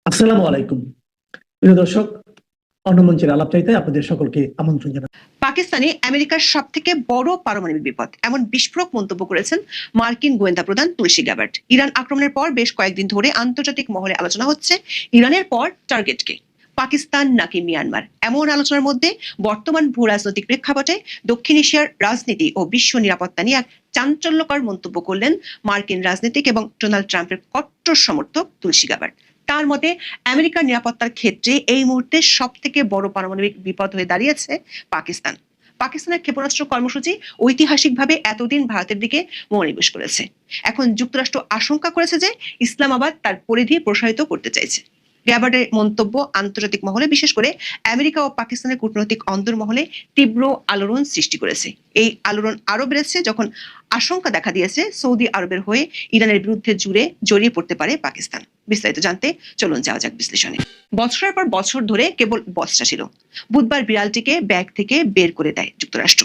আসসালামু আলাইকুম প্রিয় দর্শক। অন্য মঞ্চের আলাপ চাইতে আপনাদের সকলকে আমন্ত্রণ জানাই। পাকিস্তানে আমেরিকার সবথেকে বড় পারমাণবিক বিপদ এমন বিস্ফোরক মন্তব্য করেছেন মার্কিন গোয়েন্দা প্রধান তুলসী গ্যাবার্ট। ইরান আক্রমণের পর বেশ কয়েকদিন ধরে আন্তর্জাতিক মহলে আলোচনা হচ্ছে ইরানের পর টার্গেট কে, পাকিস্তান নাকি মিয়ানমার। এমন আলোচনার মধ্যে বর্তমান ভূ রাজনৈতিক প্রেক্ষাপটে দক্ষিণ এশিয়ার রাজনীতি ও বিশ্ব নিরাপত্তা নিয়ে এক চাঞ্চল্যকর মন্তব্য করলেন মার্কিন রাজনীতিক এবং ডোনাল্ড ট্রাম্পের কট্টর সমর্থক তুলসী গ্যাবার্ট। তার মতে আমেরিকার নিরাপত্তার ক্ষেত্রে এই মুহূর্তে সব থেকে বড় পারমাণবিক বিপদ হয়ে দাঁড়িয়েছে পাকিস্তান। পাকিস্তানের ক্ষেপণাস্ত্র কর্মসূচি ঐতিহাসিকভাবে এতদিন ভারতের দিকে মনোনিবেশ করেছে। এখন যুক্তরাষ্ট্র আশঙ্কা করেছে যে ইসলামাবাদ তার পরিধি প্রসারিত করতে চাইছে। গ্যাবার্টের মন্তব্য আন্তর্জাতিক মহলে, বিশেষ করে আমেরিকা ও পাকিস্তানের কূটনৈতিক অন্দরমহলে তীব্র আলোড়ন সৃষ্টি করেছে। এই আলোড়ন আরো বেড়েছে যখন আশঙ্কা দেখা দিয়েছে সৌদি আরবের হয়ে ইরানের বিরুদ্ধে জড়িয়ে পড়তে পারে পাকিস্তান। বিস্তারিত জানতে চলুন যাওয়া যাক বিশ্লেষণে। বছরের পর বছর ধরে কেবল বচসা ছিল, বুধবার বিড়ালটিকে ব্যাগ থেকে বের করে দেয় যুক্তরাষ্ট্র।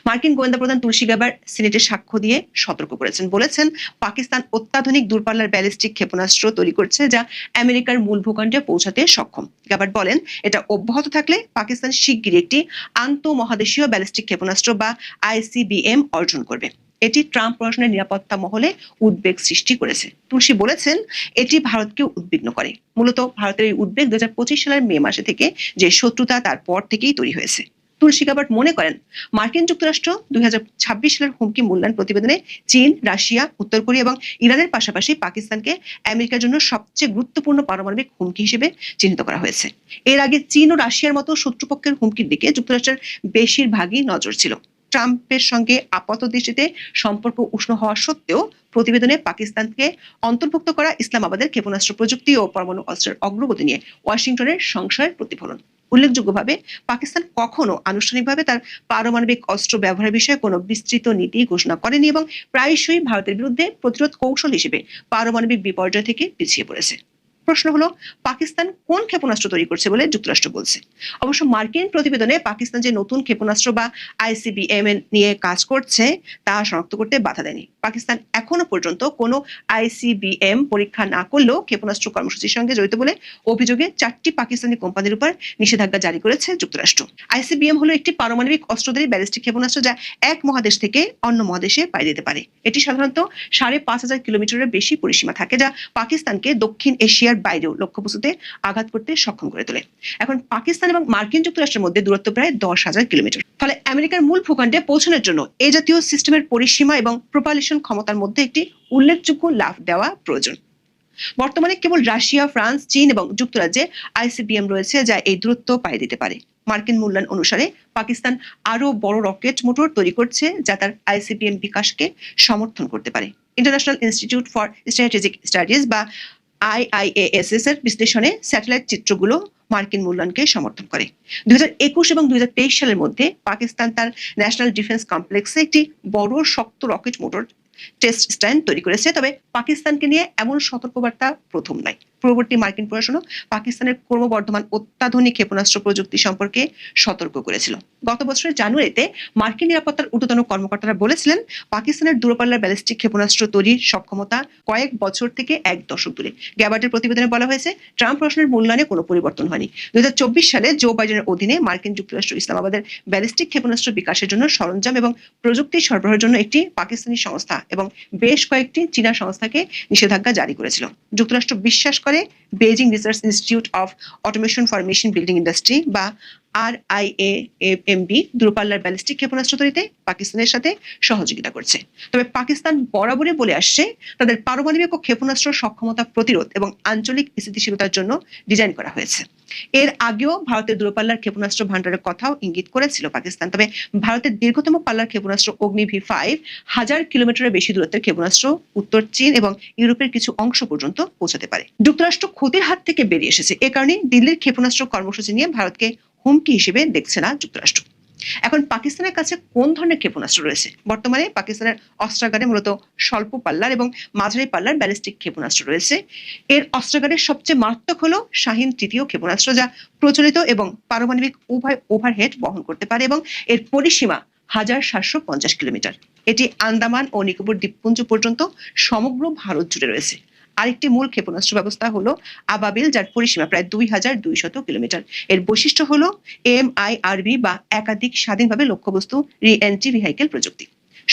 মার্কিন গোয়েন্দা প্রধান তুলসী গ্যাবার্ট সিনেটে সাক্ষ্য দিয়ে সতর্ক করেছেন, বলেছেন পাকিস্তান অত্যাধুনিক দূরপাল্লার ব্যালিস্টিক ক্ষেপণাস্ত্র তৈরি করছে যা আমেরিকার মূল ভূখণ্ডে পৌঁছাতে সক্ষম। গ্যাবার্ট বলেন, এটা অব্যাহত থাকলে পাকিস্তান শিগগিরই একটি আন্তঃমহাদেশীয় ব্যালিস্টিক ক্ষেপণাস্ত্র বা আইসিবিএম অর্জন করবে। এটি ট্রাম্প প্রশাসনের নিরাপত্তা মহলে উদ্বেগ সৃষ্টি করেছে। তুলসী বলেছেন, এটি ভারতকে উদ্বিগ্ন করে। মূলত ভারতের এই উদ্বেগ 2025 সালের মে মাসে থেকে যে শত্রুতা তার পর থেকেই তৈরি হয়েছে। তুলসী গ্যাবার্ট মনে করেন, মার্কিন যুক্তরাষ্ট্র 2026 সালের হুমকি মূল্যায়ন প্রতিবেদনে চীন, রাশিয়া, উত্তর কোরিয়া এবং ইরানের পাশাপাশি পাকিস্তানকে আমেরিকার জন্য সবচেয়ে গুরুত্বপূর্ণ পারমাণবিক হুমকি হিসেবে চিহ্নিত করা হয়েছে। এর আগে চীন ও রাশিয়ার মতো শত্রুপক্ষের হুমকির দিকে যুক্তরাষ্ট্রের বেশিরভাগই নজর ছিল। ট্রাম্পের সঙ্গে আপাত দৃষ্টিতে সম্পর্ক উষ্ণ হওয়া সত্ত্বেও প্রতিবেদনে পাকিস্তানকে অন্তর্ভুক্ত করা ইসলামাবাদের ক্ষেপণাস্ত্র প্রযুক্তি ও পরমাণু অস্ত্রের অগ্রগতি নিয়ে ওয়াশিংটনের সংশয়ের প্রতিফলন। উল্লেখযোগ্যভাবে পাকিস্তান কখনো আনুষ্ঠানিকভাবে তার পারমাণবিক অস্ত্র ব্যবহারের বিষয়ে কোনো বিস্তৃত নীতি ঘোষণা করেনি এবং প্রায়শই ভারতের বিরুদ্ধে প্রতিরোধ কৌশল হিসেবে পারমাণবিক বিপর্যয় থেকে পিছিয়ে পড়েছে। প্রশ্ন হলো, পাকিস্তান কোন ক্ষেপণাস্ত্র তৈরি করছে বলে যুক্তরাষ্ট্র বলছে? অবশ্য মার্কিন প্রতিবেদনে পাকিস্তান যে নতুন ক্ষেপণাস্ত্র বা আইসিবিএম নিয়ে কাজ করছে তা শনাক্ত করতে বাধা দেয়নি। পাকিস্তান এখনো পর্যন্ত কোনো আইসিবিএম পরীক্ষা না করলেও ক্ষেপণাস্ত্র কর্মসূচির সঙ্গে জড়িত বলে অভিযোগে 4টি পাকিস্তানি কোম্পানির উপর নিষেধাজ্ঞা জারি করেছে যুক্তরাষ্ট্র। আইসিবিএম হলো একটি পারমাণবিক অস্ত্রধারী ব্যালিস্টিক ক্ষেপণাস্ত্র যা এক মহাদেশ থেকে অন্য মহাদেশে পাড়ি দিতে পারে। এটি সাধারণত 5,500 কিলোমিটারের বেশি পরিসীমা থাকে, যা পাকিস্তানকে দক্ষিণ এশিয়ার বাইরেও লক্ষ্যবস্তুতে আঘাত করতে সক্ষম করে তোলে। এখন পাকিস্তান এবং মার্কিন যুক্তরাষ্ট্রের মধ্যে দূরত্ব প্রায় 10,000 কিলোমিটার। ফলে আমেরিকার মূল ভূখণ্ডে পৌঁছানোর জন্য এই জাতীয় সিস্টেমের পরিসীমা এবং প্রোপালশন ক্ষমতার মধ্যে একটি উল্লেখযোগ্য লাফ দেওয়া প্রয়োজন। বর্তমানে কেবল রাশিয়া, ফ্রান্স, চীন এবং যুক্তরাজ্যে আইসিবিএম রয়েছে যা এই দূরত্ব পাড়ি দিতে পারে। মার্কিন মূল্যায়ন অনুসারে পাকিস্তান আরো বড় রকেট মোটর তৈরি করছে যা তার আইসিবিএম বিকাশকে সমর্থন করতে পারে। International institute for strategic studies বা IIASS এর বিশ্লেষণে স্যাটেলাইট চিত্রগুলো মার্কিন মূল্যায়নকে সমর্থন করে। 2021 এবং 2023 সালের মধ্যে পাকিস্তান তার ন্যাশনাল ডিফেন্স কমপ্লেক্সে একটি বড় শক্ত রকেট মোটর টেস্ট স্ট্যান্ড তৈরি করেছে। তবে পাকিস্তানকে নিয়ে এমন সতর্কবার্তা প্রথম নয়। পূর্ববর্তী মার্কিন প্রশাসনও পাকিস্তানের ক্রমবর্ধমান অত্যাধুনিক ক্ষেপণাস্ত্র প্রযুক্তি সম্পর্কে সতর্ক করেছিল। গত বছরের জানুয়ারিতে মার্কিন নিরাপত্তার ঊর্ধ্বতন কর্মকর্তারা বলেছিলেন, পাকিস্তানের দূরপাল্লার ব্যালিস্টিক ক্ষেপণাস্ত্র তৈরির সক্ষমতা কয়েক বছর থেকে এক দশক দূরে। গ্যাবার্টের প্রতিবেদনে বলা হয়েছে, ট্রাম্প প্রশাসনের মূল্যায়নে কোনো পরিবর্তন হয়নি। 2024 সালে জো বাইডেনের অধীনে মার্কিন যুক্তরাষ্ট্র ইসলামাবাদের ব্যালিস্টিক ক্ষেপণাস্ত্র বিকাশের জন্য সরঞ্জাম এবং প্রযুক্তি সরবরাহের জন্য একটি পাকিস্তানি সংস্থা এবং বেশ কয়েকটি চীনা সংস্থাকে নিষেধাজ্ঞা জারি করেছিল। যুক্তরাষ্ট্র বিশ্বাস করে Beijing research institute of automation for machine building industry বা RIAMB দূরপাল্লার ব্যালিস্টিক ক্ষেপণাস্ত্র তৈরিতে পাকিস্তানের সাথে সহযোগিতা করছে। তবে পাকিস্তান বরাবরই বলে আসছে, তাদের পারমাণবিক ও ক্ষেপণাস্ত্র সক্ষমতা প্রতিরোধ এবং আঞ্চলিক স্থিতিশীলতার জন্য ডিজাইন করা হয়েছে। এর আগেও ভারতের দূরপাল্লার ক্ষেপণাস্ত্র ভান্ডারের কথাও ইঙ্গিত করেছিল পাকিস্তান। তবে ভারতের দীর্ঘতম পাল্লার ক্ষেপণাস্ত্র অগ্নি V5 1000 কিলোমিটারের বেশি দূরত্বের ক্ষেপণাস্ত্র উত্তর চীন এবং ইউরোপের কিছু অংশ পর্যন্ত পৌঁছাতে পারে। যুক্তরাষ্ট্র ক্ষতির হাত থেকে বেরিয়ে এসেছে। এ কারণে দিল্লির ক্ষেপণাস্ত্র কর্মসূচি নিয়ে ভারতকে হুমকি হিসেবে দেখছে না যুক্তরাষ্ট্র। এখন পাকিস্তানের কাছে কোন ধরনের ক্ষেপণাস্ত্র রয়েছে? বর্তমানে পাকিস্তানের অস্ত্রাগারে মূলত স্বল্প পাল্লার এবং মাঝারি পাল্লার ব্যালিস্টিক ক্ষেপণাস্ত্র রয়েছে। এর অস্ত্রাগারের সবচেয়ে মারাত্মক হলো শাহিন তৃতীয় ক্ষেপণাস্ত্র, যা প্রচলিত এবং পারমাণবিক উভয় ওভারহেড বহন করতে পারে এবং এর পরিসীমা 1750 কিলোমিটার। এটি আন্দামান ও নিকোবর দ্বীপপুঞ্জ পর্যন্ত সমগ্র ভারত জুড়ে রয়েছে। আরেকটি মূল ক্ষেপণাস্ত্র ব্যবস্থা হলো আবাবিল, যার পরিসীমা প্রায় 2200 কিলোমিটার। এর বৈশিষ্ট্য হলো MIRV বা একাধিক স্বাধীনভাবে লক্ষ্যবস্তু রি-এন্ট্রি ভেহিকেল প্রযুক্তি।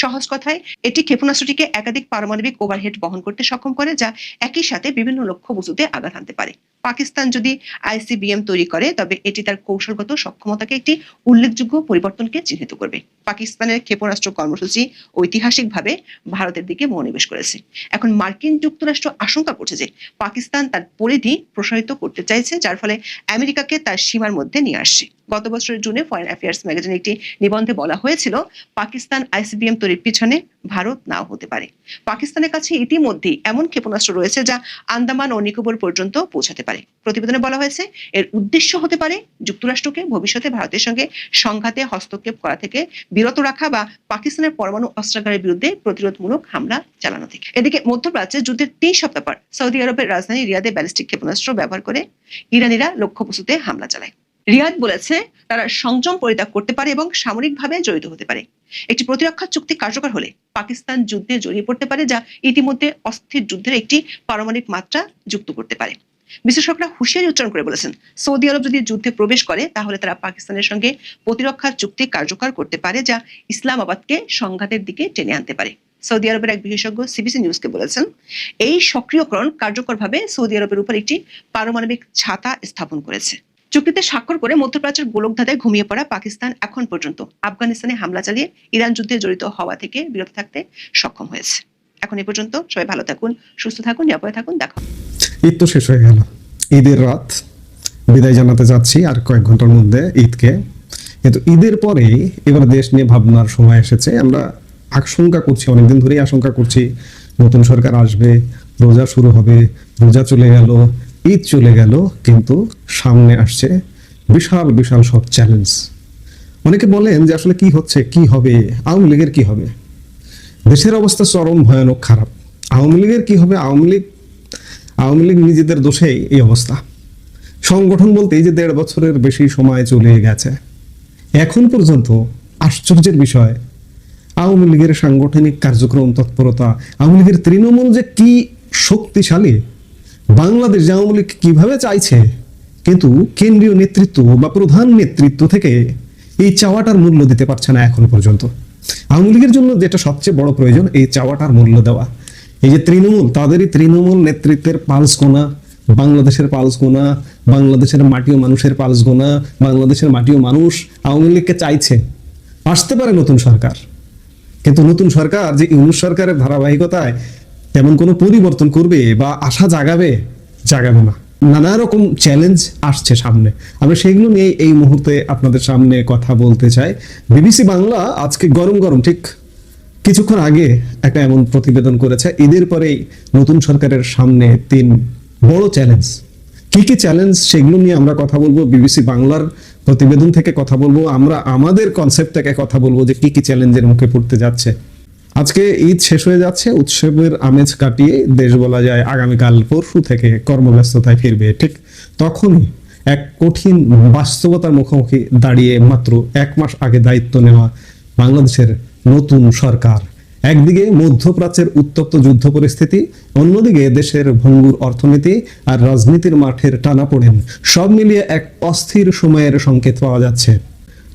সহজ কথায় এটি ক্ষেপণাস্ত্রটিকে একাধিক পারমাণবিক ওভারহেড বহন করতে সক্ষম করে, যা একই সাথে বিভিন্ন লক্ষ্যবস্তুতে আঘাত হানতে পারে। পাকিস্তান যদি ICBM তৈরি করে তবে এটি তার কৌশলগত সক্ষমতাকে একটি উল্লেখযোগ্য পরিবর্তনকে চিহ্নিত করবে। পাকিস্তানের ক্ষেপণাস্ত্র কর্মসূচি ঐতিহাসিকভাবে ভারতের দিকে মনোনিবেশ করেছে। এখন মার্কিন যুক্তরাষ্ট্র আশঙ্কা করছে যে পাকিস্তান তার পরিধি প্রসারিত করতে চাইছে, যার ফলে আমেরিকাকে তার সীমার মধ্যে নিয়ে আসছে। গত বছরের জুনে ফরেন অ্যাফেয়ার্স ম্যাগাজিনে একটি নিবন্ধে বলা হয়েছিল পাকিস্তান ICBM তৈরির পিছনে ভারত নাও হতে পারে। পাকিস্তানের কাছে ইতিমধ্যেই এমন ক্ষেপণাস্ত্র রয়েছে যা আন্দামান ও নিকোবর পর্যন্ত পৌঁছাতে পারে। প্রতিবেদনে বলা হয়েছে এর উদ্দেশ্য হতে পারে যুক্তরাষ্ট্রকে ভবিষ্যতে ভারতের সঙ্গে সংঘাতে হস্তক্ষেপ করা থেকে বিরত রাখা বা পাকিস্তানের পরমাণু অস্ত্রাগারের বিরুদ্ধে প্রতিরোধমূলক হামলা চালানো থেকে। এদিকে মধ্যপ্রাচ্যে যুদ্ধের 3 সপ্তাহ পর সৌদি আরবের রাজধানী রিয়াদে ব্যালিস্টিক ক্ষেপণাস্ত্র ব্যবহার করে ইরানিরা লক্ষ্যবস্তুতে হামলা চালায়। রিয়াদ বলেছে তারা সংযম পরিত্যাগ করতে পারে এবং সামরিকভাবে জড়িত হতে পারে। একটি প্রতিরক্ষা চুক্তি কার্যকর হলে পাকিস্তান যুদ্ধে জড়িয়ে পড়তে পারে, যা ইতিমধ্যে অস্থির যুদ্ধের একটি পারমাণবিক মাত্রা যুক্ত করতে পারে। বিশ্লেষকরা হুঁশিয়ারি উচ্চারণ করে বলেছেন সৌদি আরব যদি যুদ্ধে প্রবেশ করে তাহলে তারা পাকিস্তানের সঙ্গে প্রতিরক্ষা চুক্তি কার্যকর করতে পারে, যা ইসলামাবাদকে সংঘাতের দিকে টেনে আনতে পারে। সৌদি আরবের এক বিশেষজ্ঞ সিবিসি নিউজকে বলেছেন এই সক্রিয়করণ কার্যকরভাবে সৌদি আরবের উপর একটি পারমাণবিক ছাতা স্থাপন করেছে। চুক্তিতে স্বাক্ষর করে মধ্যপ্রাচ্যের গোলকধাঁধায় ঘুমিয়ে পড়া পাকিস্তান এখন পর্যন্ত আফগানিস্তানে হামলা চালিয়ে ইরান যুদ্ধে জড়িত হওয়া থেকে বিরত থাকতে সক্ষম হয়েছে। এখন এ পর্যন্ত, সবাই ভালো থাকুন, সুস্থ থাকুন, নিরাপদে থাকুন। দেখা হবে। ঈদ তো শেষ হয়ে গেল, ঈদের রাত বিদায় জানাতে যাচ্ছি আর কয়েক ঘন্টার মধ্যে ঈদকে। কিন্তু ঈদের পরে এবার দেশ নিয়ে ভাবনার সময় এসেছে। আমরা আশঙ্কা করছি, অনেকদিন ধরেই আশঙ্কা করছি নতুন সরকার আসবে, রোজা শুরু হবে, রোজা চলে গেল, ঈদ চলে গেল, কিন্তু সামনে আসছে বিশাল বিশাল সব চ্যালেঞ্জ। অনেকে বলেন যে আসলে কি হচ্ছে, কি হবে, আওয়ামী লীগের কি হবে? দেশের অবস্থা চরম ভয়ানক খারাপ। আওয়ামী লীগের কি হবে? আওয়ামী লীগ নিজেদের দোষেই এই অবস্থা। সংগঠন বলতে এই যে 1.5 বছরের বেশি সময় চলে গেছে, এখন পর্যন্ত আশ্চর্যের বিষয় আওয়ামী লীগের সাংগঠনিক কার্যক্রম তৎপরতা, আওয়ামী লীগের তৃণমূল যে কি শক্তিশালী, বাংলাদেশ আওয়ামী লীগ কিভাবে চাইছে, কিন্তু কেন্দ্রীয় নেতৃত্ব বা প্রধান নেতৃত্ব থেকে এই চাওয়াটার মূল্য দিতে পারছে না এখন পর্যন্ত। আওয়ামী লীগের জন্য যেটা সবচেয়ে বড় প্রয়োজন এই চাওয়াটার মূল্য দেওয়া। এই যে তৃণমূল, তাদেরই তৃণমূল নেতৃত্বের পালস গোনা, বাংলাদেশের পালস গোনা, বাংলাদেশের মাটি ও মানুষের পালস গোনা, বাংলাদেশের মাটি ও মানুষ আওয়ামী লীগকে চাইছে। আসতে পারে নতুন সরকার, কিন্তু নতুন সরকার যে ইউনূস সরকারের ধারাবাহিকতায় তেমন কোনো পরিবর্তন করবে বা আশা জাগাবে না। নানা রকম চ্যালেঞ্জ আসছে সামনে, আমরা সেগুলো নিয়ে এই মুহূর্তে আপনাদের সামনে কথা বলতে চাই। বিবিসি বাংলা আজকে গরম গরম ঠিক কিছুক্ষণ আগে একটা এমন প্রতিবেদন করেছে, ঈদের পরেই নতুন সরকারের সামনে 3 বড় চ্যালেঞ্জ। কি কি চ্যালেঞ্জ সেগুলো নিয়ে আমরা কথা বলবো, বিবিসি বাংলার প্রতিবেদন থেকে কথা বলবো, আমরা আমাদের কনসেপ্ট থেকে কথা বলবো যে কি কি চ্যালেঞ্জের মুখে পড়তে যাচ্ছে। আজকে ঈদ শেষ হয়ে যাচ্ছে, উৎসবের আমেজ কাটিয়ে দেশ বলা যায় আগামীকাল পরশু থেকে কর্মব্যস্ততায় ফিরবে। ঠিক তখনই এক কঠিন বাস্তবতার মুখোমুখি দাঁড়িয়ে মাত্র 1 মাস আগে দায়িত্ব নেওয়া বাংলাদেশের নতুন সরকার। একদিকে মধ্যপ্রাচ্যের উত্তপ্ত যুদ্ধ পরিস্থিতি, অন্যদিকে দেশের ভঙ্গুর অর্থনীতি আর রাজনীতির মাঠের টানাপোড়েন, সব মিলিয়ে এক অস্থির সময়ের সংকেত পাওয়া যাচ্ছে।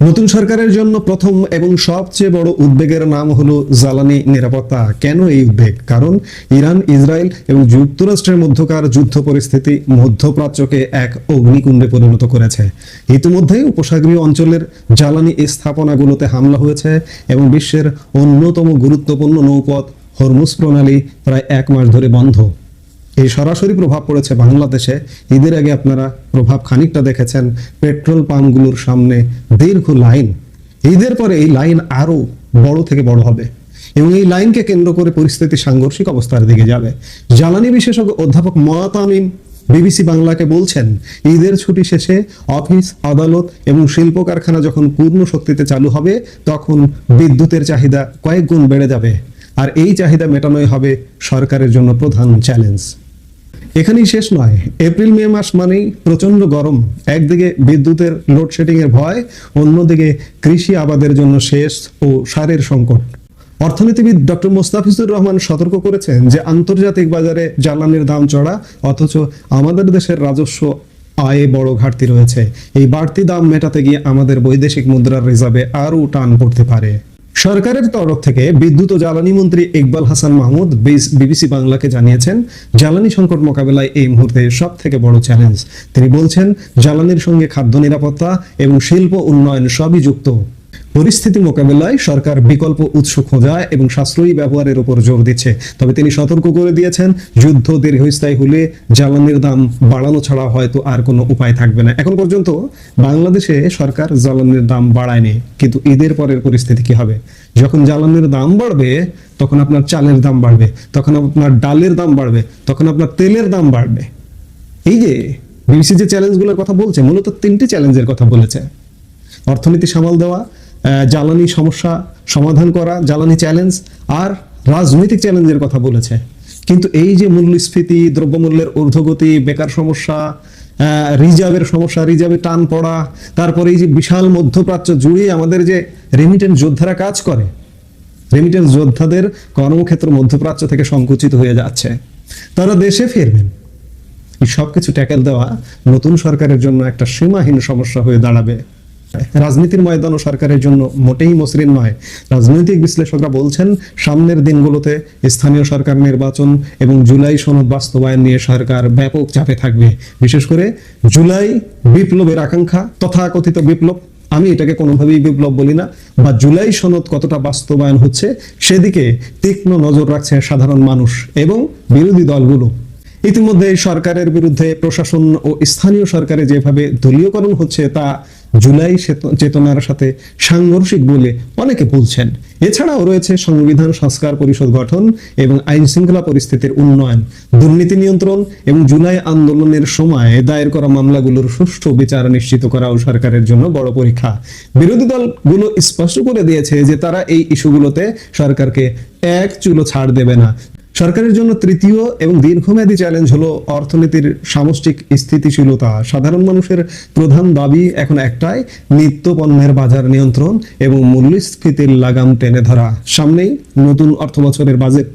নতুন সরকারের জন্য প্রথম এবং সবচেয়ে বড় উদ্বেগের নাম হলো জ্বালানি নিরাপত্তা। কেন এই উদ্বেগ? কারণ ইরান, ইসরায়েল এবং যুক্তরাষ্ট্রের মধ্যকার যুদ্ধ পরিস্থিতি মধ্যপ্রাচ্যকে এক অগ্নিকুণ্ডে পরিণত করেছে। ইতিমধ্যে উপসাগরীয় অঞ্চলের জ্বালানি স্থাপনাগুলোতে হামলা হয়েছে এবং বিশ্বের অন্যতম গুরুত্বপূর্ণ নৌপথ হরমুজ প্রণালী প্রায় 1 মাস ধরে বন্ধ। এই সরাসরি প্রভাব পড়েছে বাংলাদেশে। ঈদের আগে আপনারা প্রভাব খানিকটা দেখেছেন, পেট্রোল পাম্পগুলোর সামনে দীর্ঘ লাইন। ঈদের পরে এই লাইন আরো বড় থেকে বড় হবে এবং এই লাইনকে কেন্দ্র করে পরিস্থিতি সাংঘর্ষিক অবস্থার দিকে যাবে। জ্বালানি বিশেষজ্ঞ অধ্যাপক ময়াতামিম বিবিসি বাংলাকে বলছেন, ঈদের ছুটি শেষে অফিস, আদালত এবং শিল্প কারখানা যখন পূর্ণ শক্তিতে চালু হবে তখন বিদ্যুতের চাহিদা কয়েক গুণ বেড়ে যাবে, আর এই চাহিদা মেটানোই হবে সরকারের জন্য প্রধান চ্যালেঞ্জ। এখানেই শেষ নয়, এপ্রিল মে মাস মানেই প্রচন্ড গরম। একদিকে বিদ্যুতের লোডশেডিং এর ভয়, অন্যদিকে কৃষি আবাদের জন্য সেচ ও সারের সংকট। অর্থনীতিবিদ ডক্টর মোস্তাফিজুর রহমান সতর্ক করেছেন যে আন্তর্জাতিক বাজারে জ্বালানির দাম চড়া, অথচ আমাদের দেশের রাজস্ব আয়ে বড় ঘাটতি রয়েছে। এই বাড়তি দাম মেটাতে গিয়ে আমাদের বৈদেশিক মুদ্রার রিজার্ভে আরও টান পড়তে পারে। সরকারের তরফ থেকে বিদ্যুৎ ও জ্বালানি মন্ত্রী ইকবাল হাসান মাহমুদ বিবিসি বাংলাকে জানিয়েছেন, জ্বালানি সংকট মোকাবেলায় এই মুহূর্তে সব থেকে বড় চ্যালেঞ্জ। তিনি বলছেন, জ্বালানির সঙ্গে খাদ্য নিরাপত্তা এবং শিল্প উন্নয়ন সবই যুক্ত। পরিস্থিতি মোকাবেলায় সরকার বিকল্প উৎস খোঁজা এবং সাশ্রয়ী ব্যবহারের উপর জোর দিচ্ছে। তবে তিনি সতর্ক করে দিয়েছেন, যুদ্ধ দীর্ঘস্থায়ী হলে জ্বালানির দাম বাড়ানো ছাড়া হয়তো আর কোনো উপায় থাকবে না। এখন পর্যন্ত বাংলাদেশে সরকার জ্বালানির দাম বাড়ায়নি, কিন্তু ঈদের পরের পরিস্থিতি কি হবে? যখন জ্বালানির দাম বাড়বে তখন আপনার চালের দাম বাড়বে, তখন আপনার ডালের দাম বাড়বে, তখন আপনার তেলের দাম বাড়বে। এই যে বিবিসি যে চ্যালেঞ্জগুলোর কথা বলছে, মূলত তিনটি চ্যালেঞ্জের কথা বলেছে। অর্থনীতি সামাল দেওয়া, জ্বালানি সমস্যা সমাধান করা, জ্বালানি চ্যালেঞ্জ, আর রাজনৈতিক চ্যালেঞ্জের কথা বলেছে। কিন্তু এই যে মূল্যস্ফীতি, দ্রব্যমূল্যের ঊর্ধ্বগতি, বেকার সমস্যা, রিজার্ভের সমস্যা, রিজার্ভে টান পড়া, তারপরে এই যে বিশাল মধ্যপ্রাচ্য জুড়ে আমাদের যে রেমিটেন্স যোদ্ধারা কাজ করে, রেমিটেন্স যোদ্ধাদের কর্মক্ষেত্র মধ্যপ্রাচ্য থেকে সংকুচিত হয়ে যাচ্ছে, তারা দেশে ফিরবেন। এই সবকিছু ট্যাকেল দেওয়া নতুন সরকারের জন্য একটা সীমাহীন সমস্যা হয়ে দাঁড়াবে। রাজনীতির ময়দানও সরকারের জন্য মোটেই মসৃণ নয়। রাজনৈতিক বিশ্লেষকরা বলছেন, সামনের দিনগুলোতে স্থানীয় সরকার নির্বাচন এবং জুলাই সনদ বাস্তবায়ন নিয়ে সরকার ব্যাপক চাপে থাকবে। বিশেষ করে জুলাই বিপ্লবের আকাঙ্ক্ষা, তথাকথিত বিপ্লব, আমি এটাকে কোনোভাবেই বিপ্লব বলি না, বা জুলাই সনদ কতটা বাস্তবায়ন হচ্ছে সেদিকে তীক্ষ্ণ নজর রাখছে সাধারণ মানুষ এবং বিরোধী দলগুলো। ইতিমধ্যে সরকারের বিরুদ্ধে প্রশাসন ও স্থানীয় সরকারে যেভাবে দলীয়করণ হচ্ছে তা জুলাই চেতনার সাথে সাংঘর্ষিক বলে অনেকে বলছেন। এছাড়াও রয়েছে সংবিধান সংস্কার পরিষদ গঠন এবং আইন শৃঙ্খলা পরিস্থিতির উন্নয়ন, দুর্নীতি নিয়ন্ত্রণ এবং জুলাই আন্দোলনের সময় দায়ের করা মামলাগুলোর সুষ্ঠু বিচার নিশ্চিত করাও সরকারের জন্য বড় পরীক্ষা। বিরোধী দলগুলো স্পষ্ট করে দিয়েছে যে তারা এই ইস্যুগুলোতে সরকারকে এক চুলো ছাড় দেবে না। সরকারের জন্য তৃতীয় এবং দীর্ঘমেয়াদী চ্যালেঞ্জ হলো অর্থনীতির সামষ্টিক স্থিতিশীলতা। সাধারণ মানুষের প্রধান দাবি এখন একটাই, নিত্য পণ্যের বাজার নিয়ন্ত্রণ এবং মূল্যস্ফীতির লাগাম টেনে ধরা। সামনেই নতুন অর্থবছরের বাজেট।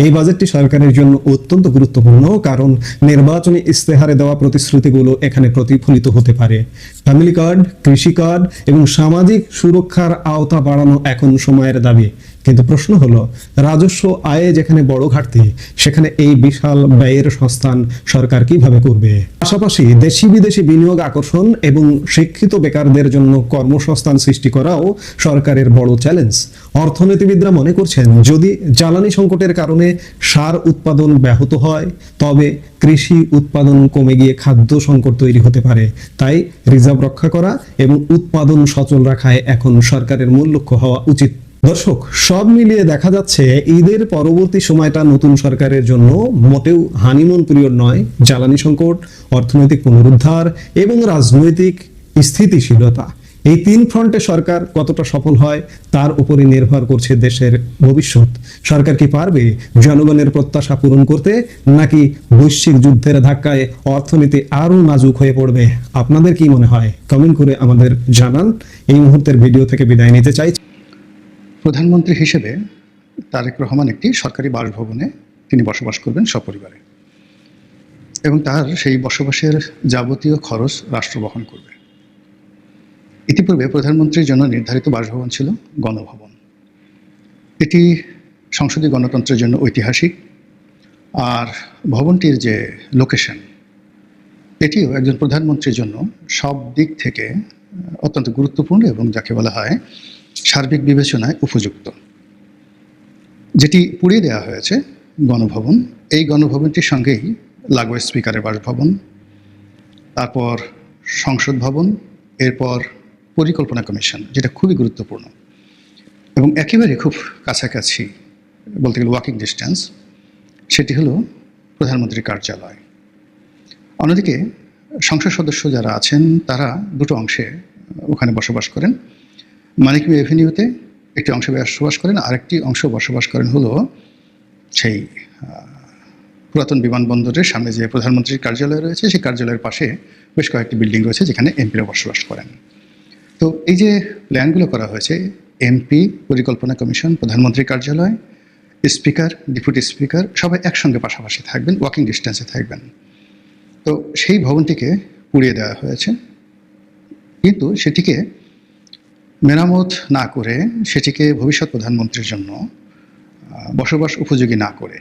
এই বাজেটটি সরকারের জন্য অত্যন্ত গুরুত্বপূর্ণ, কারণ নির্বাচনী ইস্তেহারে দেওয়া প্রতিশ্রুতিগুলো এখানে প্রতিফলিত হতে পারে। ফ্যামিলি কার্ড, কৃষি কার্ড এবং সামাজিক সুরক্ষার আওতা বাড়ানো এখন সময়ের দাবি। কিন্তু প্রশ্ন হলো, রাজস্ব আয়ে যেখানে বড় ঘাটতি, সেখানে এই বিশাল ব্যয়ের সংস্থান সরকার কিভাবে করবে? পাশাপাশি দেশি বিদেশি বিনিয়োগ আকর্ষণ এবং শিক্ষিত বেকারদের জন্য কর্মসংস্থান সৃষ্টি করাও সরকারের বড় চ্যালেঞ্জ। অর্থনীতিবিদরা মনে করছেন, যদি জ্বালানি সংকটের কারণে সার উৎপাদন ব্যাহত হয়, তবে কৃষি উৎপাদন কমে গিয়ে খাদ্য সংকট তৈরি হতে পারে। তাই রিজার্ভ রক্ষা করা এবং উৎপাদন সচল রাখায় এখন সরকারের মূল লক্ষ্য হওয়া উচিত। দর্শক, সব মিলিয়ে দেখা যাচ্ছে ঈদের পরবর্তী সময়টা নতুন সরকারের জন্য মোটেও হানিমুন পিরিয়ড নয়। জ্বালানি সংকট, অর্থনৈতিক পুনরুদ্ধার এবং রাজনৈতিক স্থিতিশীলতা, এই তিন ফ্রন্টে সরকার কতটা সফল হয় তার উপরে নির্ভর করছে দেশের ভবিষ্যৎ। সরকার কি পারবে জনগণের প্রত্যাশা পূরণ করতে, নাকি বৈশ্বিক যুদ্ধের ধাক্কায় অর্থনীতি আরো নাজুক হয়ে পড়বে? আপনাদের কি মনে হয়? কমেন্ট করে আমাদের জানান। এই মুহূর্তের ভিডিও থেকে বিদায় নিতে চাই। প্রধানমন্ত্রী হিসেবে তারেক রহমান একটি সরকারি বাসভবনে তিনি বসবাস করবেন সপরিবারে, এবং তার সেই বসবাসের যাবতীয় খরচ রাষ্ট্র বহন করবে। ইতিপূর্বে প্রধানমন্ত্রীর জন্য নির্ধারিত বাসভবন ছিল গণভবন। এটি সংসদীয় গণতন্ত্রের জন্য ঐতিহাসিক, আর ভবনটির যে লোকেশন, এটিও একজন প্রধানমন্ত্রীর জন্য সব দিক থেকে অত্যন্ত গুরুত্বপূর্ণ এবং যাকে বলা হয় সার্বিক বিবেচনায় উপযুক্ত। যেটি পুড়িয়ে দেওয়া হয়েছে গণভবন, এই গণভবনটির সঙ্গেই লাগোয়া স্পিকারের বাসভবন, তারপর সংসদ ভবন, এরপর পরিকল্পনা কমিশন, যেটা খুবই গুরুত্বপূর্ণ এবং একেবারে খুব কাছাকাছি, বলতে গেলে ওয়াকিং ডিস্টেন্স, সেটি হলো প্রধানমন্ত্রীর কার্যালয়। অন্যদিকে সংসদ সদস্য যারা আছেন তারা দুটো অংশে ওখানে বসবাস করেন। মানিক ভিউ এভিনিউতে একটি অংশে বসবাস করেন, আরেকটি অংশ বসবাস করেন হলো সেই পুরাতন বিমানবন্দরের সামনে যে প্রধানমন্ত্রীর কার্যালয় রয়েছে, সেই কার্যালয়ের পাশে বেশ কয়েকটি বিল্ডিং রয়েছে যেখানে এমপিরা বসবাস করেন। তো এই যে প্ল্যানগুলো করা হয়েছে, এমপি, পরিকল্পনা কমিশন, প্রধানমন্ত্রীর কার্যালয়, স্পিকার, ডেপুটি স্পিকার সবাই একসঙ্গে পাশাপাশি থাকবেন, ওয়াকিং ডিস্টেন্সে থাকবেন। তো সেই ভবনটিকে পুড়িয়ে দেওয়া হয়েছে, কিন্তু সেটিকে মেরামত না করে, সেটিকে ভবিষ্যৎ প্রধানমন্ত্রীর জন্য বসবাস উপযোগী না করে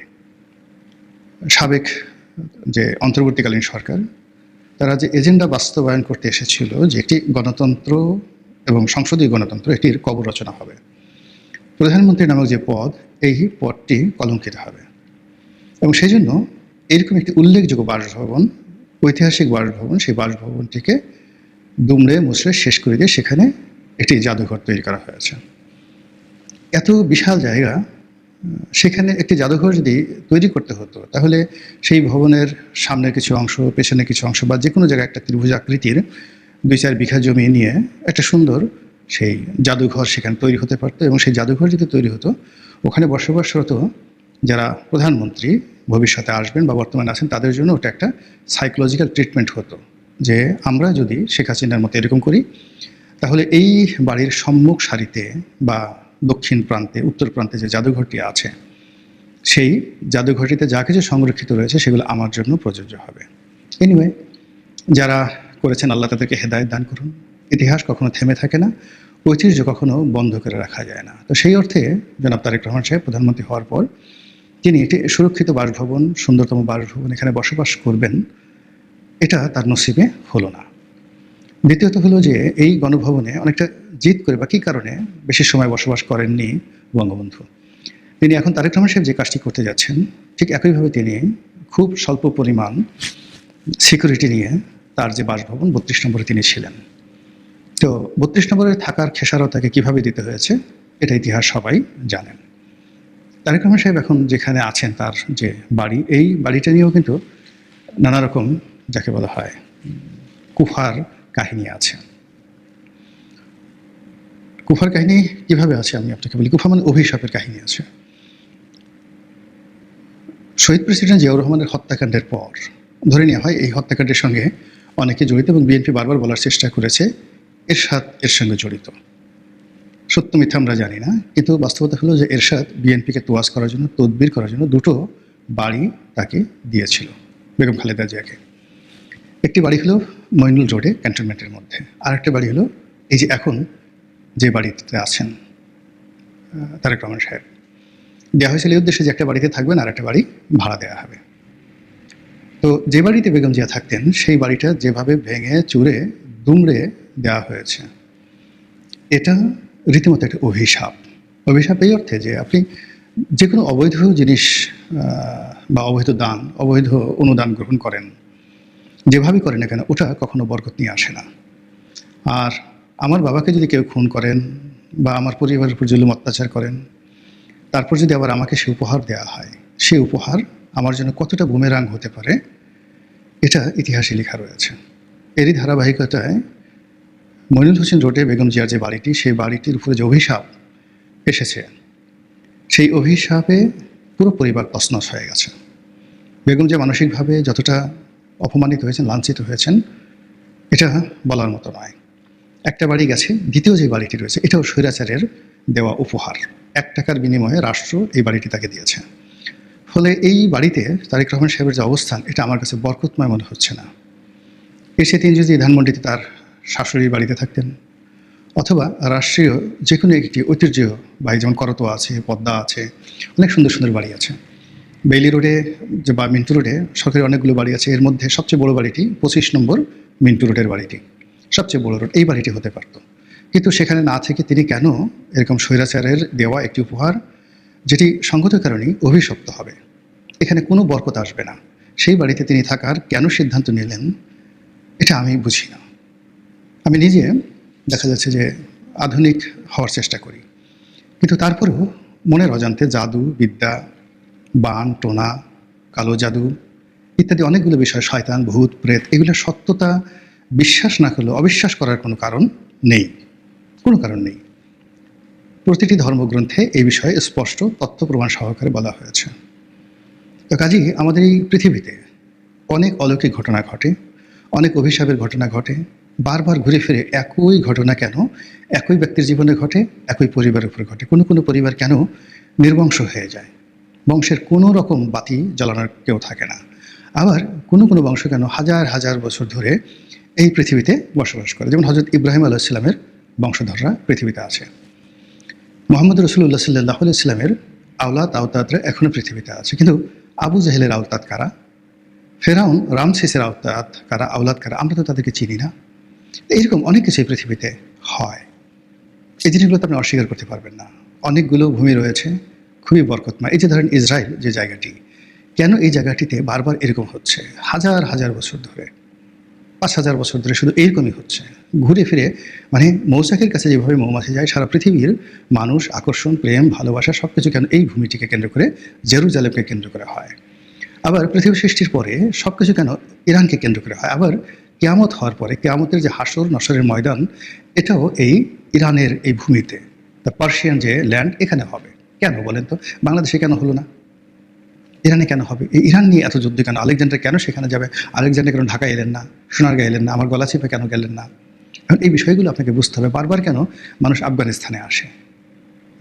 সাবেক যে অন্তর্বর্তীকালীন সরকার, তারা যে এজেন্ডা বাস্তবায়ন করতে এসেছিল যে একটি গণতন্ত্র এবং সংসদীয় গণতন্ত্র, এটির কবর রচনা হবে। প্রধানমন্ত্রী নামক যে পদ, এই পদটি কলঙ্কিত হবে, এবং সেই জন্য এরকম একটি উল্লেখযোগ্য বাসভবন, ঐতিহাসিক বাসভবন, সেই বাসভবনটিকে দুমড়ে মুচড়ে শেষ করে দিয়ে সেখানে একটি জাদুঘর তৈরি করা হয়েছে। এত বিশাল জায়গা, সেখানে একটি জাদুঘর যদি তৈরি করতে হতো, তাহলে সেই ভবনের সামনের কিছু অংশ, পেছনের কিছু অংশ, বা যে কোনো জায়গায় একটা ত্রিভুজ আকৃতির 2-4 বিঘা জমি নিয়ে একটা সুন্দর সেই জাদুঘর সেখানে তৈরি হতে পারতো, এবং সেই জাদুঘর যদি তৈরি হতো, ওখানে বসবাসরত যারা প্রধানমন্ত্রী ভবিষ্যতে আসবেন বা বর্তমানে আছেন, তাদের জন্য ওটা একটা সাইকোলজিক্যাল ট্রিটমেন্ট হতো, যে আমরা যদি শেখ হাসিনার মতো এরকম করি, তাহলে এই বাড়ির সম্মুখ সারিতে বা দক্ষিণ প্রান্তে, উত্তর প্রান্তে যে জাদুঘরটি আছে, সেই জাদুঘরটিতে যা কিছু সংরক্ষিত রয়েছে সেগুলো আমার জন্য প্রযোজ্য হবে। এনিওয়ে, যারা করেছেন আল্লাহ তাদেরকে হেদায়েত দান করুন। ইতিহাস কখনো থেমে থাকে না, ঐতিহ্য কখনো বন্ধ করে রাখা যায় না। তো সেই অর্থে জনাব তারেক রহমান সাহেব প্রধানমন্ত্রী হওয়ার পর তিনি একটি সুরক্ষিত বাসভবন, সুন্দরতম বাসভবন এখানে বসবাস করবেন, এটা তার নসিবে হলো না। দ্বিতীয়ত হলো যে এই গণভবনে অনেকটা জিদ করে বা কী কারণে বেশি সময় বসবাস করেননি বঙ্গবন্ধু। তিনি এখন তারেক রহমান সাহেব যে কাজটি করতে যাচ্ছেন, ঠিক একইভাবে তিনি খুব স্বল্প পরিমাণ সিকিউরিটি নিয়ে তার যে বাসভবন 32 নম্বরে তিনি ছিলেন। তো 32 নম্বরে থাকার খেসারত তাকে কীভাবে দিতে হয়েছে, এটা ইতিহাস সবাই জানেন। তারেক রহমান সাহেব এখন যেখানে আছেন, তার যে বাড়ি, এই বাড়িটা নিয়েও কিন্তু নানা রকম যাকে বলা হয় কুফার কাহিনী আছে। কুফার কাহিনী কিভাবে আছে আমি আপনাকে বলি। কুফা মানে অভিশাপের কাহিনী আছে। শহীদ প্রেসিডেন্ট জিয়াউর রহমানের হত্যাকাণ্ডের পর ধরে নেওয়া হয় এই হত্যাকাণ্ডের সঙ্গে অনেকে জড়িত, এবং বিএনপি বারবার বলার চেষ্টা করেছে এরশাদ এর সঙ্গে জড়িত। সত্য মিথ্যা আমরা জানি না, কিন্তু বাস্তবতা হলো যে এরশাদ বিএনপিকে তোয়াজ করার জন্য, তদবির করার জন্য 2টো বাড়ি তাকে দিয়েছিল বেগম খালেদা জিয়াকে। একটি বাড়ি হলো মইনুল রোডে ক্যান্টনমেন্টের মধ্যে, আর একটা বাড়ি হলো এই যে এখন যে বাড়িতে আছেন তারেক রহমান সাহেব। দেওয়া হয়েছিল এই উদ্দেশ্যে যে একটা বাড়িতে থাকবেন আর একটা বাড়ি ভাড়া দেওয়া হবে। তো যে বাড়িতে বেগম জিয়া থাকতেন, সেই বাড়িটা যেভাবে ভেঙে চুরে দুমড়ে দেওয়া হয়েছে, এটা রীতিমতো একটা অভিশাপ। অভিশাপ এই অর্থে যে আপনি যে কোনো অবৈধ জিনিস বা অবৈধ দান, অবৈধ অনুদান গ্রহণ করেন, যেভাবেই করেন না কেন, ওটা কখনো বরকত নিয়ে আসে না। আর আমার বাবাকে যদি কেউ খুন করেন বা আমার পরিবারের উপর জুলুম অত্যাচার করেন, তারপর যদি আবার আমাকে সে উপহার দেওয়া হয়, সেই উপহার আমার জন্য কতটা বুমেরাং হতে পারে, এটা ইতিহাসে লেখা রয়েছে। এরই ধারাবাহিকতায় মইনুল হোসেন রোডে বেগম জিয়ার যে বাড়িটি, সেই বাড়িটির উপরে যে অভিশাপ এসেছে, সেই অভিশাপে পুরো পরিবার তছনছ হয়ে গেছে। বেগম জিয়া মানসিকভাবে যতটা অপমানিত হয়েছেন, লাঞ্ছিত হয়েছেন, এটা বলার মতো নয়। একটা বাড়ি গেছে, দ্বিতীয় যে বাড়িটি রয়েছে, এটাও স্বৈরাচারের দেওয়া উপহার। 1 টাকার বিনিময়ে রাষ্ট্র এই বাড়িটি তাকে দিয়েছে। ফলে এই বাড়িতে তারেক রহমান সাহেবের যে অবস্থান, এটা আমার কাছে বরকতময় মনে হচ্ছে না। এসে তিনি যদি ধানমন্ডিতে তার শাশুড়ির বাড়িতে থাকতেন, অথবা রাষ্ট্রীয় যে কোনো একটি ঐতিহ্যবাহী, যেমন করতোয়া আছে, পদ্মা আছে, অনেক সুন্দর সুন্দর বাড়ি আছে। বেইলি রোডে যে বা মিন্টু রোডে সরকারি অনেকগুলো বাড়ি আছে, এর মধ্যে সবচেয়ে বড় বাড়িটি 25 নম্বর মিন্টু রোডের বাড়িটি, সবচেয়ে বড় রোড, এই বাড়িটি হতে পারত। কিন্তু সেখানে না থেকে তিনি কেন এরকম স্বৈরাচারের দেওয়া একটি উপহার, যেটি সঙ্গত কারণেই অভিশপ্ত হবে, এখানে কোনো বরকত আসবে না, সেই বাড়িতে তিনি থাকার কেন সিদ্ধান্ত নিলেন, এটা আমি বুঝি না। আমি নিজে দেখা যাচ্ছে যে আধুনিক হওয়ার চেষ্টা করি, কিন্তু তারপরেও মনের অজান্তে জাদু বিদ্যা, বান টোনা, কালো জাদু ইত্যাদি অনেকগুলো বিষয়, শয়তান, ভূত, প্রেত, এগুলোর সত্যতা বিশ্বাস না করলেও অবিশ্বাস করার কোনো কারণ নেই, কোনো কারণ নেই। প্রতিটি ধর্মগ্রন্থে এই বিষয়ে স্পষ্ট তথ্য প্রমাণ সহকারে বলা হয়েছে। তো কাজেই আমাদের এই পৃথিবীতে অনেক অলৌকিক ঘটনা ঘটে, অনেক অভিশাপের ঘটনা ঘটে, বারবার ঘুরে ফিরে একই ঘটনা কেন একই ব্যক্তির জীবনে ঘটে, একই পরিবারের উপরে ঘটে? কোনো কোনো পরিবার কেন নির্বংশ হয়ে যায়, বংশের কোনো রকম বাতি জ্বালানোর কেউ থাকে না? আবার কোনো কোনো বংশ কেন হাজার হাজার বছর ধরে এই পৃথিবীতে বসবাস করে? যেমন হজরত ইব্রাহিম আলাইহিসসালামের বংশধররা পৃথিবীতে আছে, মোহাম্মদ রসুল্লাহ সাল্লাহ ইসলামের আওলাদ আওতাদরা এখনো পৃথিবীতে আছে, কিন্তু আবু জাহেলের আওতাদ কারা, ফেরাউন রামসেসের আওতাদ কারা, আওলাদ কারা, আমরা তো তাদেরকে চিনি না। এরকম অনেক কিছু এই পৃথিবীতে হয়, এই জিনিসগুলো তো আপনি অস্বীকার করতে পারবেন না। অনেকগুলো ভূমি রয়েছে খুবই বরকতময়। এই যে ধরেন ইসরায়েল যে জায়গাটি, কেন এই জায়গাটিতে বারবার এরকম হচ্ছে? হাজার হাজার বছর ধরে, 5,000 বছর ধরে শুধু এরকমই হচ্ছে। ঘুরে ফিরে মানে মৌচাকের কাছে যেভাবে মৌমাছি যায়, সারা পৃথিবীর মানুষ, আকর্ষণ, প্রেম, ভালোবাসা সব কিছু কেন এই ভূমিটিকে কেন্দ্র করে, জেরুজালেমকে কেন্দ্র করে হয়? আবার পৃথিবী সৃষ্টির পরে সব কিছু কেন ইরানকে কেন্দ্র করে হয়? আবার কিয়ামত হওয়ার পরে কিয়ামতের যে হাসর নসরের ময়দান, এটাও এই ইরানের এই ভূমিতে, দ্য পার্সিয়ান যে ল্যান্ড, এখানে হবে। কেন বলেন তো? বাংলাদেশে কেন হলো না? ইরানে কেন হবে? এই ইরান নিয়ে এত যুদ্ধ কেন? আলেকজান্ডার কেন সেখানে যাবে? আলেকজান্ডার কেন ঢাকা এলেন না, সোনারগাঁ এলেন না, আমার গলা চিপে কেন গেলেন না? এখন এই বিষয়গুলো আপনাকে বুঝতে হবে। বারবার কেন মানুষ আফগানিস্তানে আসে,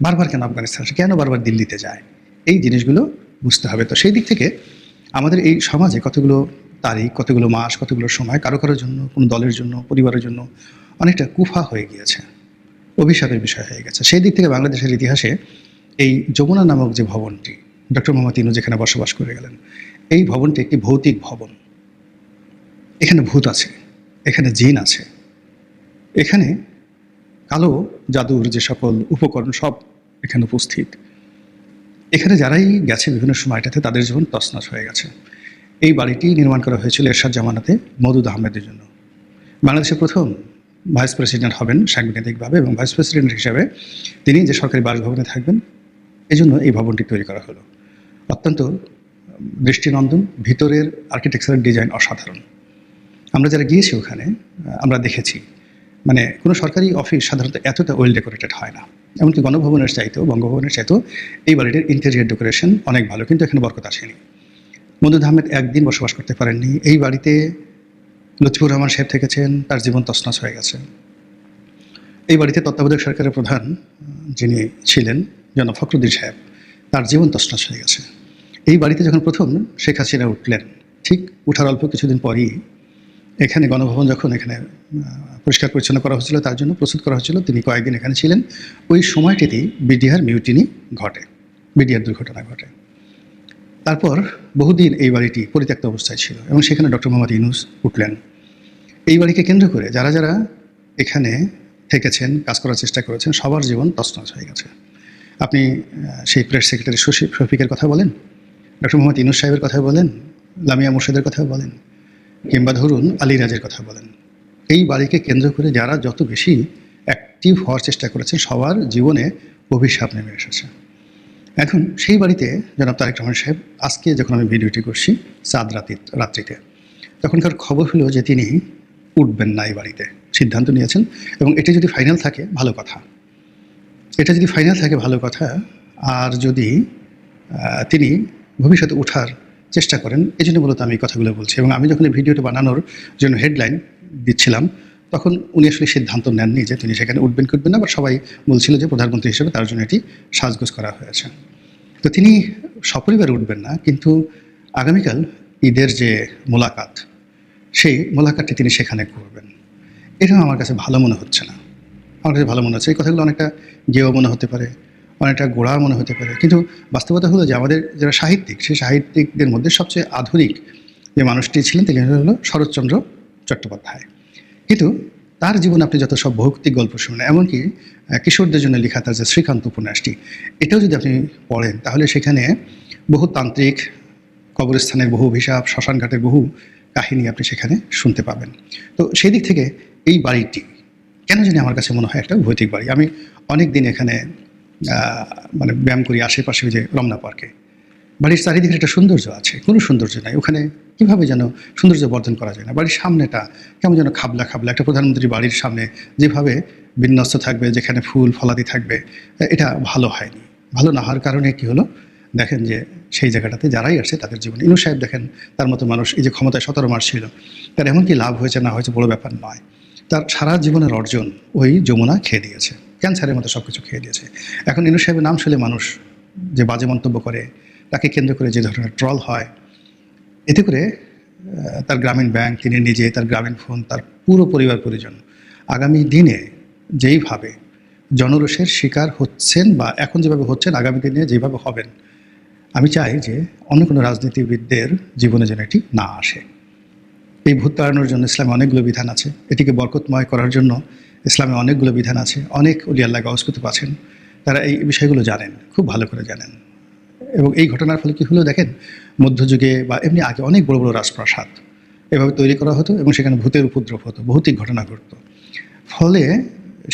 বারবার কেন আফগানিস্তানে আসে, কেন বারবার দিল্লিতে যায়, এই জিনিসগুলো বুঝতে হবে। তো সেই দিক থেকে আমাদের এই সমাজে কতগুলো তারিখ, কতগুলো মাস, কতগুলো সময় কারো কারোর জন্য, কোনো দলের জন্য, পরিবারের জন্য অনেকটা কুফা হয়ে গিয়েছে, অভিশাপের বিষয় হয়ে গেছে। সেই দিক থেকে বাংলাদেশের ইতিহাসে এই যমুনা নামক যে ভবনটি, ডক্টর মোহাম্মদ ইউনূস যেখানে বসবাস করে গেলেন, এই ভবনটি একটি ভৌতিক ভবন। এখানে ভূত আছে, এখানে জিন আছে, এখানে কালো জাদুর যে সকল উপকরণ সব এখানে উপস্থিত। এখানে যারাই গেছে বিভিন্ন সময়টাতে তাদের জীবন তছনছ হয়ে গেছে। এই বাড়িটি নির্মাণ করা হয়েছিল এরশাদ জামানাতে মওদুদ আহমেদের জন্য। বাংলাদেশের প্রথম ভাইস প্রেসিডেন্ট হবেন সাংবিধানিকভাবে, এবং ভাইস প্রেসিডেন্ট হিসাবে তিনি যে সরকারি বাসভবনে থাকবেন, এজন্য এই ভবনটি তৈরি করা হলো। অত্যন্ত দৃষ্টিনন্দন, ভিতরের আর্কিটেকচারাল ডিজাইন অসাধারণ। আমরা যারা গিয়েছি ওখানে আমরা দেখেছি, মানে কোনো সরকারি অফিস সাধারণত এতটা ওয়েল ডেকোরেটেড হয় না। এমনকি গণভবনের চাইতেও, বঙ্গভবনের চাইতেও এই বাড়িটির ইন্টেরিয়ার ডেকোরেশন অনেক ভালো, কিন্তু এখানে বরকত আসেনি। মওদুদ আহমেদ একদিন বসবাস করতে পারেননি এই বাড়িতে। লুৎফুর রহমান সাহেব থেকেছেন, তার জীবন তছনছ হয়ে গেছে। এই বাড়িতে তত্ত্বাবধায়ক সরকারের প্রধান যিনি ছিলেন জনাব ফখরুদ্দিন সাহেব, তার জীবন তছনছ হয়ে গেছে। এই বাড়িতে যখন প্রথম শেখ হাসিনা উঠলেন, ঠিক উঠার অল্প কিছুদিন পরই এখানে গণভবন যখন এখানে পরিষ্কার পরিচ্ছন্ন করা হচ্ছিল, তার জন্য প্রস্তুত করা হচ্ছিল, তিনি কয়েকদিন এখানে ছিলেন। ওই সময়টিতেই বিডিআর মিউটিনি ঘটে, বিডিআর দুর্ঘটনা ঘটে। তারপর বহুদিন এই বাড়িটি পরিত্যক্ত অবস্থায় ছিল, এবং সেখানে ডক্টর মোহাম্মদ ইউনূস উঠলেন। এই বাড়িকে কেন্দ্র করে যারা যারা এখানে থেকেছেন, কাজ করার চেষ্টা করেছেন, সবার জীবন তছনছ হয়ে গেছে। আপনি সেই প্রেস সেক্রেটারি শফিকের কথা বলেন, ডক্টর মোহাম্মদ ইউনূস সাহেবের কথা বলেন, লামিয়া মুর্শেদের কথা বলেন, কিংবা ধরুন আলী রাজের কথা বলেন, এই বাড়িকে কেন্দ্র করে যারা যত বেশি অ্যাক্টিভ হওয়ার চেষ্টা করেছেন, সবার জীবনে অভিশাপ নেমে এসেছে। এখন সেই বাড়িতে জনাব তারেক রহমান সাহেব, আজকে যখন আমি ভিডিওটি করছি চাঁদ রাত্রিতে, তখনকার খবর হলো যে তিনি উঠবেন না এই বাড়িতে, সিদ্ধান্ত নিয়েছেন। এবং এটা যদি ফাইনাল থাকে ভালো কথা, এটা যদি ফাইনাল থাকে ভালো কথা। আর যদি তিনি ভবিষ্যতে ওঠার চেষ্টা করেন, এই জন্য মূলত আমি এই কথাগুলো বলছি। এবং আমি যখন এই ভিডিওটা বানানোর জন্য হেডলাইন দিচ্ছিলাম, তখন উনি আসলে সিদ্ধান্ত নেননি যে তিনি সেখানে উঠবেন কি উঠবেন না, বা সবাই বলছিল যে প্রধানমন্ত্রী হিসেবে তার জন্য এটি সাজগোজ করা হয়েছে। তো তিনি সপরিবারে উঠবেন না, কিন্তু আগামীকাল ঈদের যে মোলাকাত, সেই মোলাকাতটি তিনি সেখানে করবেন। এটা আমার কাছে ভালো মনে হচ্ছে না, আমার কাছে ভালো মনে হচ্ছে। এই কথাগুলো অনেকটা গেও মনে হতে পারে, অনেকটা গোড়া মনে হতে পারে, কিন্তু বাস্তবতা হলো যে আমাদের যারা সাহিত্যিক, সেই সাহিত্যিকদের মধ্যে সবচেয়ে আধুনিক যে মানুষটি ছিলেন তিনি হলো শরৎচন্দ্র চট্টোপাধ্যায়। কিন্তু তার জীবনে আপনি যত সব ভৌতিক গল্প শুনেন, এমনকি কিশোরদের জন্য লেখা তার যে শ্রীকান্ত উপন্যাসটি, এটাও যদি আপনি পড়েন, তাহলে সেখানে বহু তান্ত্রিক, কবরস্থানের বহু অভিশাপ, শ্মশানঘাটের বহু কাহিনী আপনি সেখানে শুনতে পাবেন। তো সেই দিক থেকে এই বাড়িটি কেন জানি আমার কাছে মনে হয় একটা ভৌতিক বাড়ি। আমি অনেক দিন এখানে মানে ব্যায়াম করি আশেপাশে, যে রমনা পার্কে। বাড়ির চারিদিকে একটা সৌন্দর্য আছে, কোনো সৌন্দর্য নাই ওখানে। কীভাবে যেন সৌন্দর্য বর্ধন করা যায় না। বাড়ির সামনেটা কেমন যেন খাবলা খাবলা, একটা প্রধানমন্ত্রী বাড়ির সামনে যেভাবে বিন্যস্ত থাকবে, যেখানে ফুল ফলাদি থাকবে, এটা ভালো হয়নি। ভালো না হওয়ার কারণে কী হলো, দেখেন যে সেই জায়গাটাতে যারাই আসছে তাদের জীবনে, ইউনূস সাহেব দেখেন তার মতো মানুষ এই যে ক্ষমতায় 17 মাস ছিল, তার এমন কি লাভ হয়েছে না হয়েছে বড় ব্যাপার নয়। তার সারা জীবনের অর্জন ওই যমুনা খেয়ে দিয়েছে, ক্যান্সারের মতো সব কিছু খেয়ে দিয়েছে। এখন ইউনূস সাহেবের নাম শুনলে মানুষ যে বাজে মন্তব্য করে, তাকে কেন্দ্র করে যে ধরনের ট্রল হয়, এতে করে তার গ্রামীণ ব্যাংক, তিনি নিজে, তার গ্রামীণ ফোন, তার পুরো পরিবার পরিজন আগামী দিনে যেইভাবে জনরোষের শিকার হচ্ছেন বা এখন যেভাবে হচ্ছেন, আগামী দিনে যেভাবে হবেন, আমি চাই যে অন্য কোনো রাজনীতিবিদদের জীবনে যেন এটি না আসে। এই ভূত তাড়ানোর জন্য ইসলামে অনেকগুলো বিধান আছে, এটিকে বরকতময় করার জন্য ইসলামে অনেকগুলো বিধান আছে। অনেক ওলি আল্লাহ গাউস কুতুব আছেন, তারা এই বিষয়গুলো জানেন, খুব ভালো করে জানেন। এবং এই ঘটনার ফলে কী হলো দেখেন, মধ্যযুগে বা এমনি আগে অনেক বড় বড় রাজপ্রাসাদ এভাবে তৈরি করা হতো এবং সেখানে ভূতের উপদ্রব হতো, ভৌতিক ঘটনা ঘটত। ফলে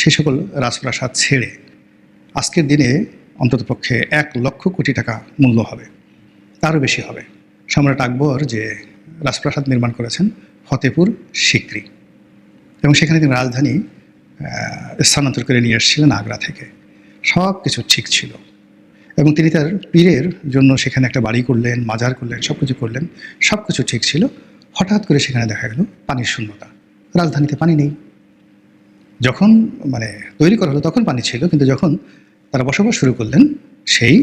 সে সকল রাজপ্রাসাদ ছেড়ে আজকের দিনে অন্ততপক্ষে 1 লক্ষ কোটি টাকা মূল্য হবে, তারও বেশি হবে। সম্রাট আকবর যে রাজপ্রাসাদ নির্মাণ করেছেন ফতেপুর সিক্রি, এবং সেখানে তিনি রাজধানী স্থানান্তর করে নিয়ে এসেছিলেন আগ্রা থেকে। সব কিছু ঠিক ছিল এবং তিনি তার পীরের জন্য সেখানে একটা বাড়ি করলেন, মাজার করলেন, সব কিছু করলেন, সব কিছু ঠিক ছিল। হঠাৎ করে সেখানে দেখা গেল পানির শূন্যতা, রাজধানীতে পানি নেই। যখন তৈরি করা হলো তখন পানি ছিল, কিন্তু যখন তারা বসবাস শুরু করলেন সেই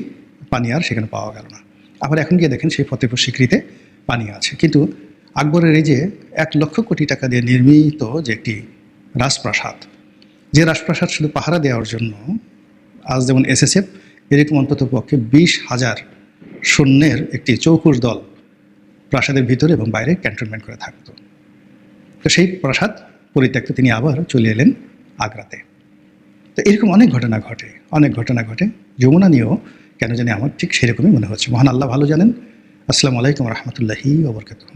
পানি আর সেখানে পাওয়া গেল না। আবার এখন গিয়ে দেখেন সেই ফতেপুর সিক্রিতে পানি আছে, কিন্তু আকবরের এই যে 1 লক্ষ কোটি টাকা দিয়ে নির্মিত যে একটি রাজপ্রাসাদ, যে রাজপ্রাসাদ শুধু পাহারা দেওয়ার জন্য আজ যেমন এসএসএফ, এরকম অন্তত পক্ষে 20,000 সৈন্যের একটি চৌকুশ দল প্রাসাদের ভিতরে এবং বাইরে ক্যান্টনমেন্ট করে থাকতো। তো সেই প্রাসাদ পরিত্যক্ত তিনি আবার চলে এলেন আগ্রাতে। তো এরকম অনেক ঘটনা ঘটে। যমুনা নিয়েও কেন জানি আমার ঠিক সেরকমই মনে হচ্ছে। মহান আল্লাহ ভালো জানেন। আসসালামু আলাইকুম রহমতুল্লাহি ওয়া বারাকাতুহু।